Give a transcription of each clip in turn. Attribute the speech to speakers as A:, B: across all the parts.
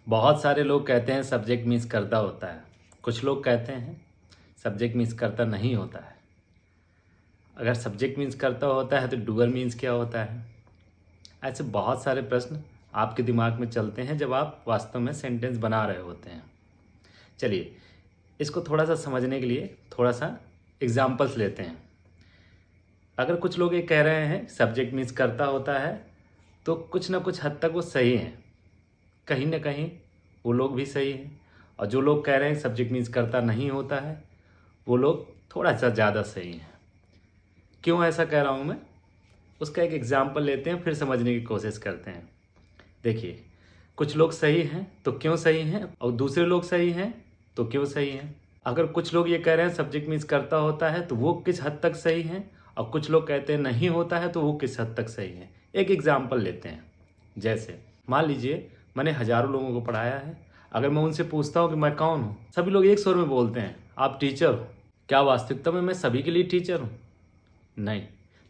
A: बहुत सारे लोग कहते हैं सब्जेक्ट मीन्स करता होता है। कुछ लोग कहते हैं सब्जेक्ट मीन्स करता नहीं होता है। अगर सब्जेक्ट मीन्स करता होता है तो डूअर मीन्स क्या होता है? ऐसे बहुत सारे प्रश्न आपके दिमाग में चलते हैं जब आप वास्तव में सेंटेंस बना रहे होते हैं। चलिए इसको थोड़ा सा समझने के लिए थोड़ा सा एग्जाम्पल्स लेते हैं। अगर कुछ लोग ये कह रहे हैं सब्जेक्ट मीन्स करता होता है तो कुछ ना कुछ हद तक वो सही हैं, कहीं ना कहीं वो लोग भी सही हैं। और जो लोग कह रहे हैं सब्जेक्ट मीन्स करता नहीं होता है वो लोग थोड़ा सा ज़्यादा सही हैं। क्यों ऐसा कह रहा हूँ मैं, उसका एक एग्जाम्पल लेते हैं, फिर समझने की कोशिश करते हैं। देखिए, कुछ लोग सही हैं तो क्यों सही हैं, और दूसरे लोग सही हैं तो क्यों सही हैं। अगर कुछ लोग ये कह रहे हैं सब्जेक्ट मीन्स करता होता है तो वो किस हद तक सही हैं, और कुछ लोग कहते हैं नहीं होता है तो वो किस हद तक सही हैं। एक एग्जाम्पल लेते हैं। जैसे मान लीजिए मैंने हज़ारों लोगों को पढ़ाया है। अगर मैं उनसे पूछता हूँ कि मैं कौन हूँ, सभी लोग एक स्वर में बोलते हैं आप टीचर हो। क्या वास्तविकता में मैं सभी के लिए टीचर हूँ? नहीं।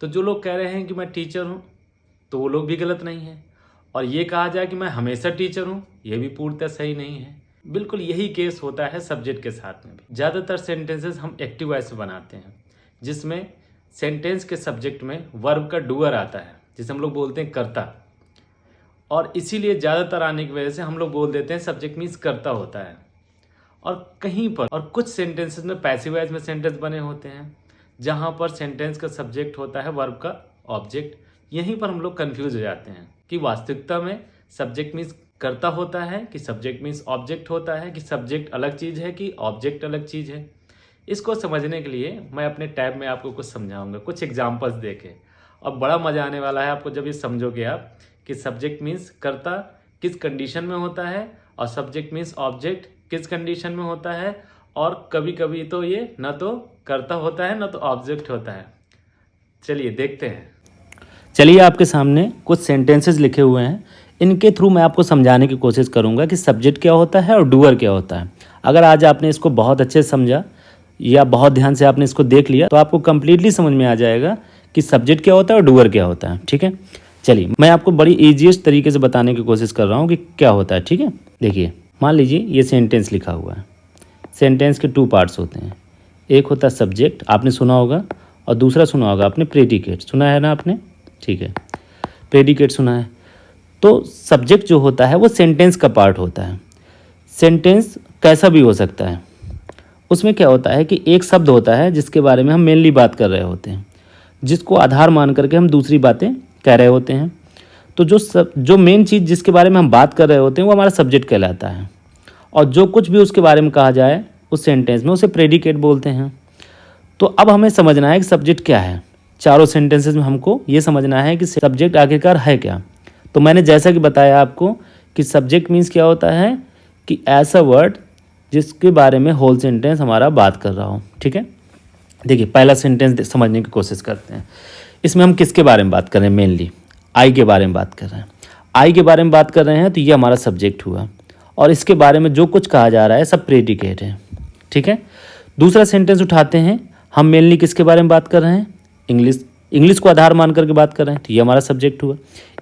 A: तो जो लोग कह रहे हैं कि मैं टीचर हूँ तो वो लोग भी गलत नहीं हैं, और ये कहा जाए कि मैं हमेशा टीचर हूँ ये भी पूर्णतः सही नहीं है। बिल्कुल यही केस होता है सब्जेक्ट के साथ में भी। ज़्यादातर सेंटेंसेस हम एक्टिव वॉइस से बनाते हैं जिसमें सेंटेंस के सब्जेक्ट में वर्ब का डूअर आता है, जिसे हम लोग बोलते हैं कर्ता। और इसीलिए ज़्यादातर आने की वजह से हम लोग बोल देते हैं सब्जेक्ट मीन्स करता होता है। और कहीं पर और कुछ सेंटेंसेस में पैसिव वॉइस में सेंटेंस बने होते हैं जहाँ पर सेंटेंस का सब्जेक्ट होता है वर्ब का ऑब्जेक्ट। यहीं पर हम लोग कंफ्यूज हो जाते हैं कि वास्तविकता में सब्जेक्ट मीन्स करता होता है कि सब्जेक्ट मीन्स ऑब्जेक्ट होता है, कि सब्जेक्ट अलग चीज़ है कि ऑब्जेक्ट अलग चीज़ है। इसको समझने के लिए मैं अपने टैब में आपको कुछ समझाऊंगा, कुछ एग्जांपल्स देके। और बड़ा मज़ा आने वाला है आपको जब ये समझोगे आप कि सब्जेक्ट मीन्स करता किस कंडीशन में होता है और सब्जेक्ट मीन्स ऑब्जेक्ट किस कंडीशन में होता है। और कभी कभी तो ये न तो करता होता है न तो ऑब्जेक्ट होता है। चलिए देखते हैं। चलिए आपके सामने कुछ सेंटेंसेस लिखे हुए हैं, इनके थ्रू मैं आपको समझाने की कोशिश करूंगा कि सब्जेक्ट क्या होता है और डूअर क्या होता है। अगर आज आपने इसको बहुत अच्छे से समझा या बहुत ध्यान से आपने इसको देख लिया तो आपको कंप्लीटली समझ में आ जाएगा कि सब्जेक्ट क्या होता है और डूअर क्या होता है। ठीक है, चलिए मैं आपको बड़ी ईजीएस्ट तरीके से बताने की कोशिश कर रहा हूँ कि क्या होता है। ठीक है, देखिए मान लीजिए ये सेंटेंस लिखा हुआ है। सेंटेंस के 2 पार्ट्स होते हैं, एक होता है सब्जेक्ट, आपने सुना होगा, और दूसरा सुना होगा आपने प्रेडिकेट। सुना है ना आपने? ठीक है, प्रेडिकेट सुना है। तो सब्जेक्ट जो होता है वो सेंटेंस का पार्ट होता है। सेंटेंस कैसा भी हो सकता है। उसमें क्या होता है कि एक शब्द होता है जिसके बारे में हम मेनली बात कर रहे होते हैं, जिसको आधार मान करके हम दूसरी बातें कह रहे होते हैं। तो जो मेन चीज़ जिसके बारे में हम बात कर रहे होते हैं वो हमारा सब्जेक्ट कहलाता है, और जो कुछ भी उसके बारे में कहा जाए उस सेंटेंस में उसे प्रेडिकेट बोलते हैं। तो अब हमें समझना है कि सब्जेक्ट क्या है। चारों सेंटेंसेस में हमको ये समझना है कि सब्जेक्ट आखिरकार है क्या। तो मैंने जैसा कि बताया आपको कि सब्जेक्ट मीन्स क्या होता है कि ऐसा वर्ड जिसके बारे में होल सेंटेंस हमारा बात कर रहा हो। ठीक है, देखिए पहला सेंटेंस समझने की कोशिश करते हैं। इसमें हम किसके बारे में बात कर रहे हैं? मेनली आई के बारे में बात कर रहे हैं। आई के बारे में बात कर रहे हैं तो ये हमारा सब्जेक्ट हुआ, और इसके बारे में जो कुछ कहा जा रहा है सब प्रेडिकेट है। ठीक है, दूसरा सेंटेंस उठाते हैं। हम मेनली किसके बारे में बात कर रहे हैं? इंग्लिश को आधार मान करके बात कर रहे हैं तो ये हमारा सब्जेक्ट हुआ।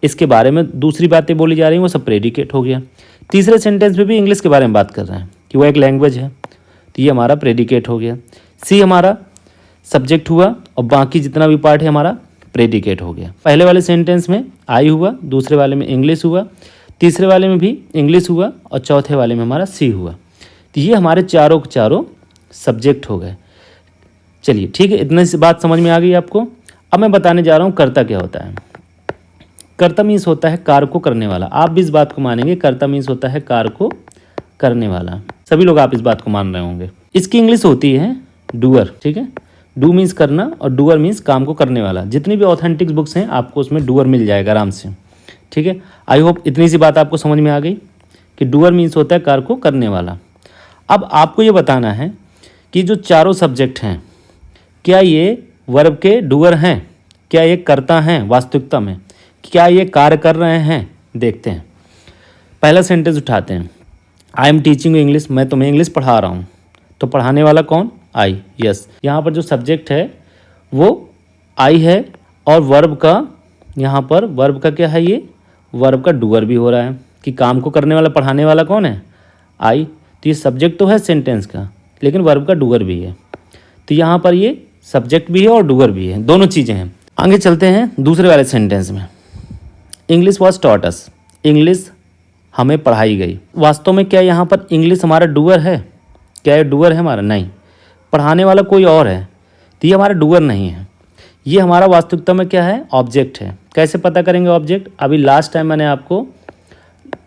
A: इसके बारे में दूसरी बातें बोली जा रही हैं वो सब प्रेडिकेट हो गया। तीसरे सेंटेंस में भी इंग्लिश के बारे में बात कर रहे हैं कि वो एक लैंग्वेज है तो ये हमारा प्रेडिकेट हो गया। सी हमारा सब्जेक्ट हुआ और बाकी जितना भी पार्ट है हमारा प्रेडिकेट हो गया। पहले वाले सेंटेंस में आई हुआ, दूसरे वाले में इंग्लिश हुआ, तीसरे वाले में भी इंग्लिश हुआ, और चौथे वाले में हमारा सी हुआ। तो ये हमारे चारों के चारों सब्जेक्ट हो गए। चलिए ठीक है, इतनी सी बात समझ में आ गई आपको। अब मैं बताने जा रहा हूँ कर्ता क्या होता है। कर्ता मीन्स होता है कार्य को करने वाला। आप भी इस बात को मानेंगे, कर्ता मीन्स होता है कार्य को करने वाला। सभी लोग आप इस बात को मान रहे होंगे। इसकी इंग्लिश होती है डूअर। ठीक है, डू मीन्स करना और डूअर मीन्स काम को करने वाला। जितनी भी ऑथेंटिक बुक्स हैं आपको उसमें डूअर मिल जाएगा आराम से। ठीक है, आई होप इतनी सी बात आपको समझ में आ गई कि डूअर मीन्स होता है कार्य को करने वाला। अब आपको ये बताना है कि जो चारों सब्जेक्ट हैं क्या ये वर्ब के डूअर हैं, क्या ये करता हैं वास्तविकता में, क्या ये कार्य कर रहे हैं। देखते हैं। पहला सेंटेंस उठाते हैं। आई एम टीचिंग इंग्लिश, मैं तुम्हें इंग्लिश पढ़ा रहा हूँ। तो पढ़ाने वाला कौन? आई। यस, यहाँ पर जो सब्जेक्ट है वो आई है, और वर्ब का यहाँ पर वर्ब का क्या है? ये वर्ब का डूअर भी हो रहा है। कि काम को करने वाला पढ़ाने वाला कौन है, आई। तो ये सब्जेक्ट तो है सेंटेंस का, लेकिन वर्ब का डूअर भी है। तो यहाँ पर ये सब्जेक्ट भी है और डूअर भी है, दोनों चीज़ें हैं। आगे चलते हैं दूसरे वाले सेंटेंस में। English was taught us, English हमें पढ़ाई गई। वास्तव में क्या यहाँ पर इंग्लिश हमारा डूअर है? क्या ये डूअर है हमारा? नहीं, पढ़ाने वाला कोई और है, तो ये हमारा डूअर नहीं है। ये हमारा वास्तविकता में क्या है? ऑब्जेक्ट है। कैसे पता करेंगे ऑब्जेक्ट? अभी लास्ट टाइम मैंने आपको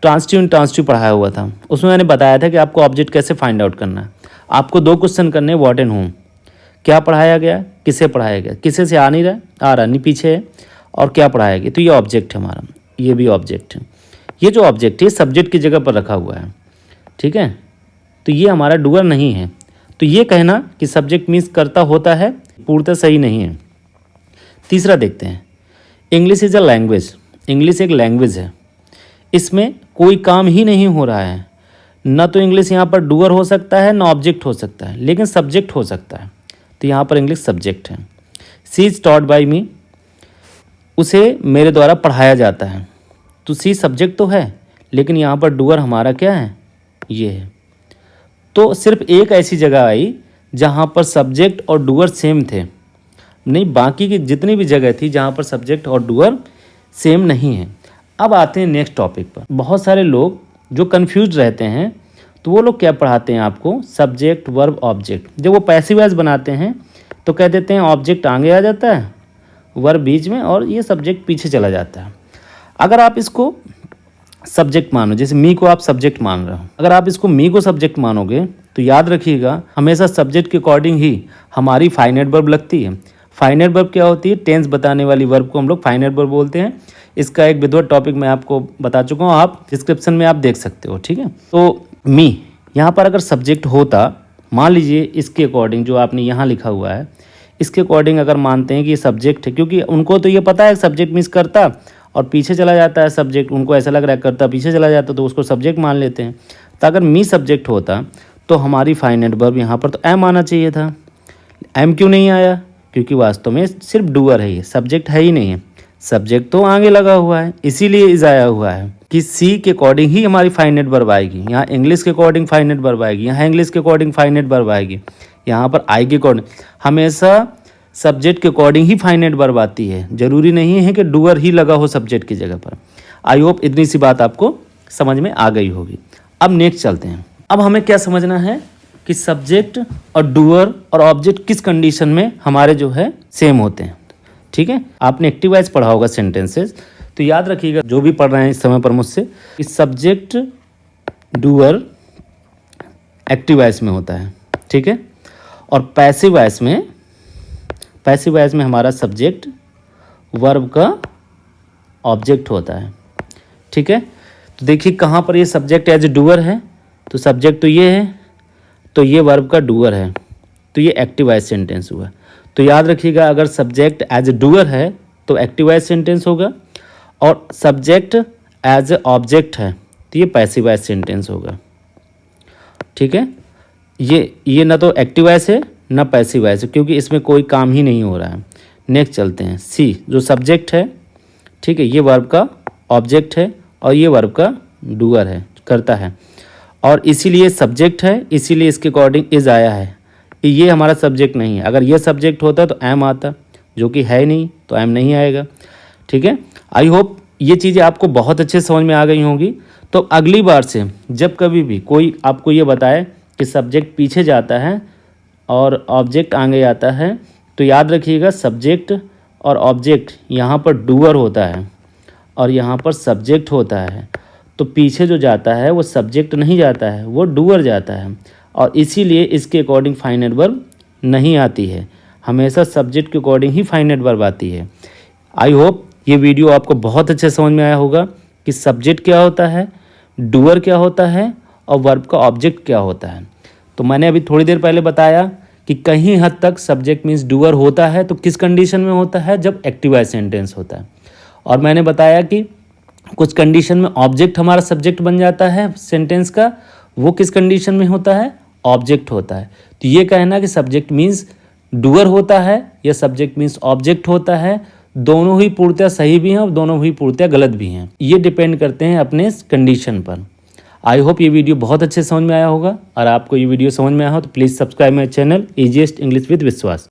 A: ट्रांसिटिव पढ़ाया हुआ था, उसमें मैंने बताया था कि आपको ऑब्जेक्ट कैसे फाइंड आउट करना है। आपको 2 क्वेश्चन करने, व्हाट एंड होम, क्या पढ़ाया गया, किसे पढ़ाया गया, किसे से आ नहीं रहा नहीं पीछे है, और क्या पढ़ाया गया। तो ये ऑब्जेक्ट है हमारा, ये भी ऑब्जेक्ट है। ये जो ऑब्जेक्ट है सब्जेक्ट की जगह पर रखा हुआ है, ठीक है। तो ये हमारा डूअर नहीं है। तो ये कहना कि सब्जेक्ट मीन्स करता होता है पूर्णतः सही नहीं है। तीसरा देखते हैं, English is a language, English एक लैंग्वेज है, इसमें कोई काम ही नहीं हो रहा है। न तो इंग्लिश यहाँ पर डूअर हो सकता है, न ऑब्जेक्ट हो सकता है, लेकिन सब्जेक्ट हो सकता है। तो यहाँ पर इंग्लिश सब्जेक्ट है। सी इज़ टॉट बाई मी, उसे मेरे द्वारा पढ़ाया जाता है। तो सी सब्जेक्ट तो है, लेकिन यहाँ पर डूअर हमारा क्या है? ये है। तो सिर्फ एक ऐसी जगह आई जहाँ पर सब्जेक्ट और डूअर सेम थे, नहीं बाकी की जितनी भी जगह थी जहाँ पर सब्जेक्ट और डूअर सेम नहीं है। अब आते हैं नेक्स्ट टॉपिक पर। बहुत सारे लोग जो कंफ्यूज रहते हैं, तो वो लोग क्या पढ़ाते हैं आपको? Subject verb object. जब वो पैसिव वॉइस बनाते हैं तो कह देते हैं ऑब्जेक्ट आगे आ जाता है, वर्ब बीच में, और ये सब्जेक्ट पीछे चला जाता है। अगर आप इसको सब्जेक्ट मानो, जैसे मी को आप सब्जेक्ट मान रहे हो, अगर आप इसको मी को सब्जेक्ट मानोगे तो याद रखिएगा हमेशा सब्जेक्ट के अकॉर्डिंग ही हमारी फाइनाइट वर्ब लगती है। फाइनाइट वर्ब क्या होती है? टेंस बताने वाली वर्ब को हम लोग फाइनाइट वर्ब बोलते हैं। इसका एक विदवत टॉपिक मैं आपको बता चुका हूँ, आप डिस्क्रिप्शन में आप देख सकते हो, ठीक है। तो मी यहाँ पर अगर सब्जेक्ट होता, मान लीजिए इसके अकॉर्डिंग जो आपने यहाँ लिखा हुआ है, इसके अकॉर्डिंग अगर मानते हैं कि ये सब्जेक्ट है, क्योंकि उनको तो ये पता है सब्जेक्ट मिस करता और पीछे चला जाता है सब्जेक्ट, उनको ऐसा लग रहा है करता पीछे चला जाता, तो उसको सब्जेक्ट मान लेते हैं। तो अगर मी सब्जेक्ट होता तो हमारी फाइनाइट वर्ब यहाँ पर तो एम आना चाहिए था। एम क्यों नहीं आया? क्योंकि वास्तव में सिर्फ डूअर है, ये सब्जेक्ट है ही नहीं है। सब्जेक्ट तो आगे लगा हुआ है, इसीलिए इज आया हुआ है कि सी के अकॉर्डिंग ही हमारी फाइनाइट वर्ब आएगी। यहाँ इंग्लिश के अकॉर्डिंग फाइनाइट वर्ब आएगी, यहाँ इंग्लिश के अकॉर्डिंग फाइनाइट वर्ब आएगी, यहाँ पर आई के अकॉर्डिंग। हमेशा सब्जेक्ट के अकॉर्डिंग ही फाइनाइट वर्ब आती है, जरूरी नहीं है कि डूअर ही लगा हो सब्जेक्ट की जगह पर। आई होप इतनी सी बात आपको समझ में आ गई होगी। अब नेक्स्ट चलते हैं। अब हमें क्या समझना है कि सब्जेक्ट और डूअर और ऑब्जेक्ट किस कंडीशन में हमारे जो है सेम होते हैं, ठीक है। आपने एक्टिव वॉइस पढ़ा होगा सेंटेंसेस, तो याद रखिएगा जो भी पढ़ रहे हैं इस समय पर मुझसे, कि सब्जेक्ट डूअर एक्टिव वॉइस में होता है, ठीक है। और पैसिव वॉइस में हमारा सब्जेक्ट वर्ब का ऑब्जेक्ट होता है, ठीक है। तो देखिए कहाँ पर ये सब्जेक्ट एज ए डूअर है, तो सब्जेक्ट तो ये है, तो ये वर्ब का डूअर है, तो ये एक्टिव वॉइस सेंटेंस हुआ। तो याद रखिएगा अगर सब्जेक्ट एज ए डूअर है तो एक्टिव वॉइस सेंटेंस होगा, और सब्जेक्ट एज ए ऑब्जेक्ट है तो ये पैसिव वॉइस सेंटेंस होगा, ठीक है। ये ना तो एक्टिव वॉइस है ना पैसिव वॉइस है, क्योंकि इसमें कोई काम ही नहीं हो रहा है। नेक्स्ट चलते हैं, सी जो सब्जेक्ट है, ठीक है, ये वर्ब का ऑब्जेक्ट है और ये वर्ब का डूअर है, करता है, और इसीलिए सब्जेक्ट है, इसीलिए इसके अकॉर्डिंग इज आया है। ये हमारा सब्जेक्ट नहीं है। अगर ये सब्जेक्ट होता तो एम आता, जो कि है नहीं, तो एम नहीं आएगा, ठीक है। आई होप ये चीज़ें आपको बहुत अच्छे समझ में आ गई होंगी। तो अगली बार से जब कभी भी कोई आपको ये बताए कि सब्जेक्ट पीछे जाता है और ऑब्जेक्ट आगे आता है, तो याद रखिएगा सब्जेक्ट और ऑब्जेक्ट यहाँ पर डूअर होता है और यहाँ पर सब्जेक्ट होता है। तो पीछे जो जाता है वो सब्जेक्ट नहीं जाता है, वो डूअर जाता है, और इसीलिए इसके अकॉर्डिंग फाइनाइट वर्ब नहीं आती है। हमेशा सब्जेक्ट के अकॉर्डिंग ही फाइनाइट वर्ब आती है। आई होप ये वीडियो आपको बहुत अच्छे समझ में आया होगा कि सब्जेक्ट क्या होता है, डूअर क्या होता है और वर्ब का ऑब्जेक्ट क्या होता है। तो मैंने अभी थोड़ी देर पहले बताया कि कहीं हद तक सब्जेक्ट मीन्स डूअर होता है, तो किस कंडीशन में होता है? जब एक्टिव वॉइस सेंटेंस होता है। और मैंने बताया कि कुछ कंडीशन में ऑब्जेक्ट हमारा सब्जेक्ट बन जाता है सेंटेंस का, वो किस कंडीशन में होता है? ऑब्जेक्ट होता है। तो ये कहना कि सब्जेक्ट मीन्स डूअर होता है या सब्जेक्ट मीन्स ऑब्जेक्ट होता है, दोनों ही पूर्णतः सही भी हैं और दोनों ही पूर्णतः गलत भी हैं। ये डिपेंड करते हैं अपने कंडीशन पर। आई होप ये वीडियो बहुत अच्छे समझ में आया होगा। और आपको ये वीडियो समझ में आया हो तो please subscribe my channel easiest English with विश्वास।